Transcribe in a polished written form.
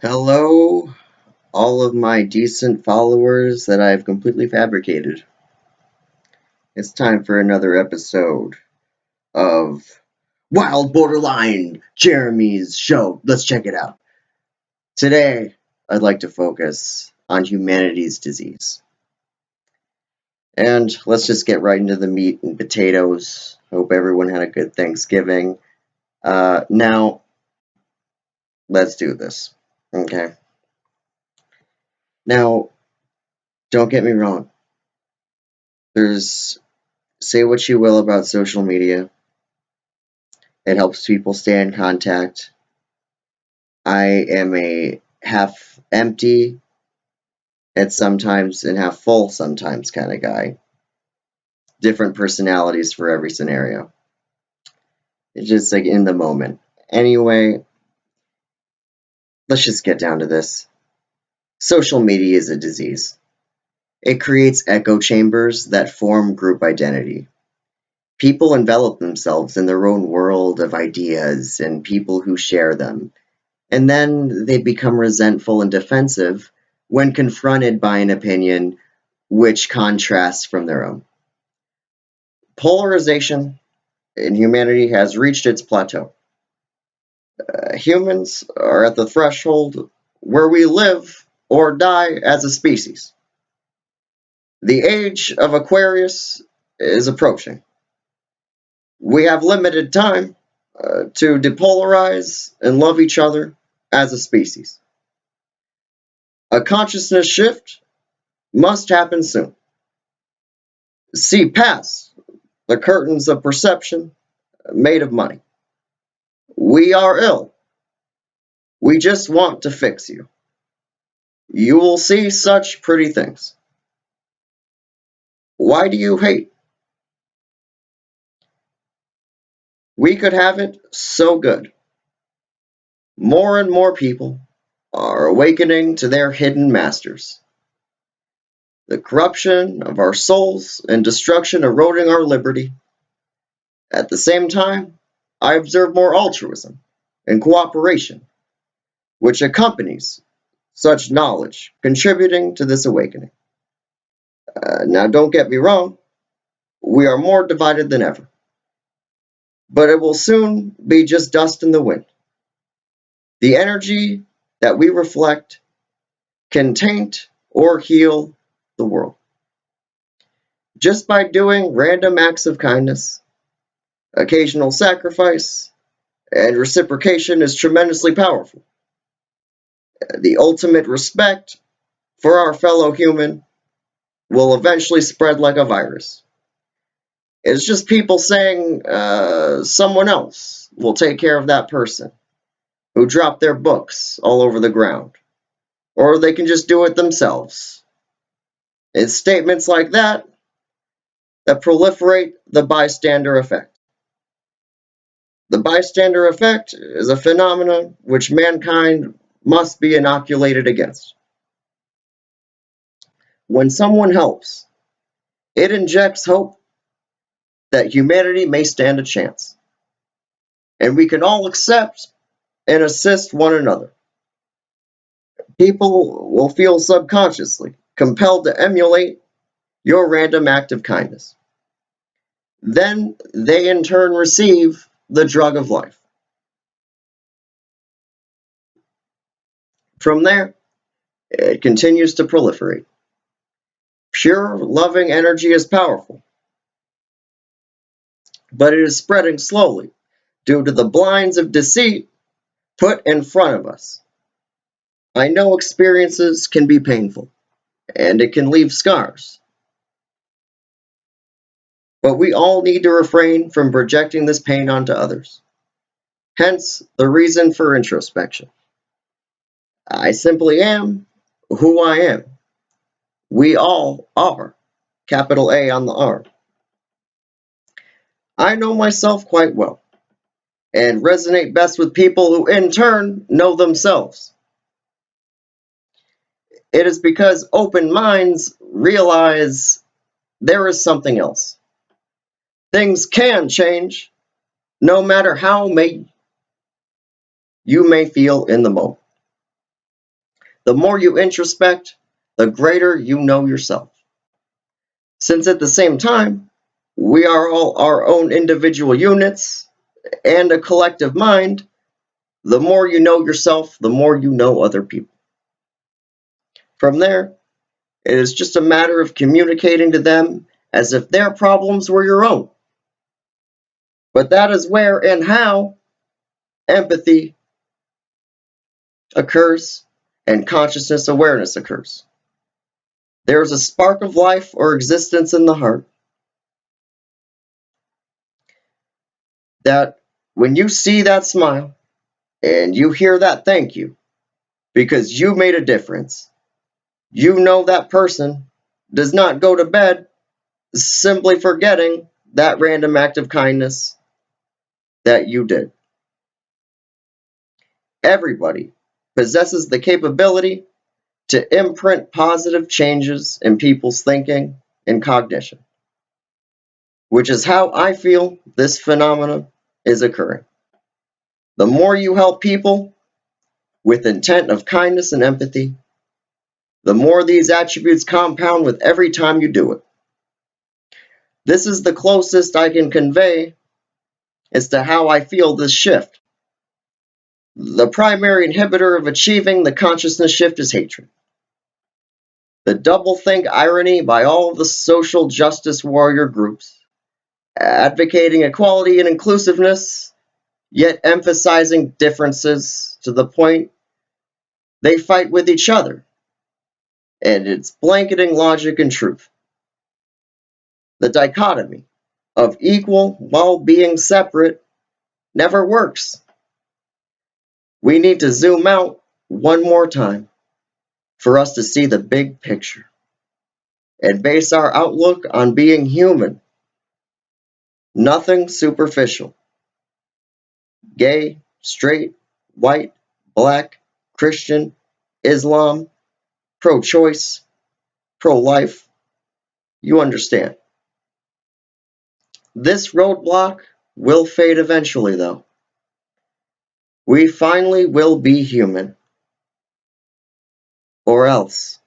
Hello, all of my decent followers that I've completely fabricated. It's time for another episode of Wild Borderline Jeremy's show. Let's check it out. Today, I'd like to focus on humanity's disease. And let's just get right into the meat and potatoes. Hope everyone had a good Thanksgiving. Now, let's do this. Okay. Now, don't get me wrong. Say what you will about social media. It helps people stay in contact. I am a half empty at sometimes and half full sometimes kind of guy. Different personalities for every scenario. It's just like in the moment. Anyway, let's just get down to this. Social media is a disease. It creates echo chambers that form group identity. People envelop themselves in their own world of ideas and people who share them. And then they become resentful and defensive when confronted by an opinion which contrasts from their own. Polarization in humanity has reached its plateau. Humans are at the threshold where we live or die as a species. The age of Aquarius is approaching. We have limited time to depolarize and love each other as a species. A consciousness shift must happen soon. See past the curtains of perception made of money. We are ill. We just want to fix you. You will see such pretty things. Why do you hate? We could have it so good. More and more people are awakening to their hidden masters. The corruption of our souls and destruction eroding our liberty. At the same time, I observe more altruism and cooperation, which accompanies such knowledge contributing to this awakening. Now, don't get me wrong, we are more divided than ever, but it will soon be just dust in the wind. The energy that we reflect can taint or heal the world. Just by doing random acts of kindness, occasional sacrifice, and reciprocation is tremendously powerful. The ultimate respect for our fellow human will eventually spread like a virus. It's just people saying someone else will take care of that person who dropped their books all over the ground, or they can just do it themselves. It's statements like that that proliferate the bystander effect. The bystander effect is a phenomenon which mankind must be inoculated against. When someone helps, it injects hope that humanity may stand a chance, and we can all accept and assist one another. People will feel subconsciously compelled to emulate your random act of kindness. Then they in turn receive the drug of life. From there, it continues to proliferate. Pure, loving energy is powerful, but it is spreading slowly due to the blinds of deceit put in front of us. I know experiences can be painful, and it can leave scars, but we all need to refrain from projecting this pain onto others. Hence, the reason for introspection. I simply am who I am. We all are. Capital A on the R. I know myself quite well and resonate best with people who in turn know themselves. It is because open minds realize there is something else. Things can change no matter how you may feel in the moment. the more you introspect, the greater you know yourself. Since at the same time, we are all our own individual units and a collective mind, the more you know yourself, the more you know other people. From there, it is just a matter of communicating to them as if their problems were your own. But that is where and how empathy occurs and consciousness awareness occurs. There is a spark of life or existence in the heart that when you see that smile and you hear that thank you because you made a difference, you know that person does not go to bed simply forgetting that random act of kindness that you did. Everybody possesses the capability to imprint positive changes in people's thinking and cognition, which is how I feel this phenomenon is occurring. The more you help people with intent of kindness and empathy, the more these attributes compound with every time you do it. This is the closest I can convey as to how I feel this shift. The primary inhibitor of achieving the consciousness shift is hatred. The doublethink irony by all of the social justice warrior groups, advocating equality and inclusiveness, yet emphasizing differences to the point they fight with each other, and it's blanketing logic and truth. The dichotomy of equal while being separate never works. We need to zoom out one more time for us to see the big picture and base our outlook on being human, nothing superficial. Gay, straight, white, black, Christian, Islam, pro-choice, pro-life, you understand. This roadblock will fade eventually, though. We finally will be human. Or else.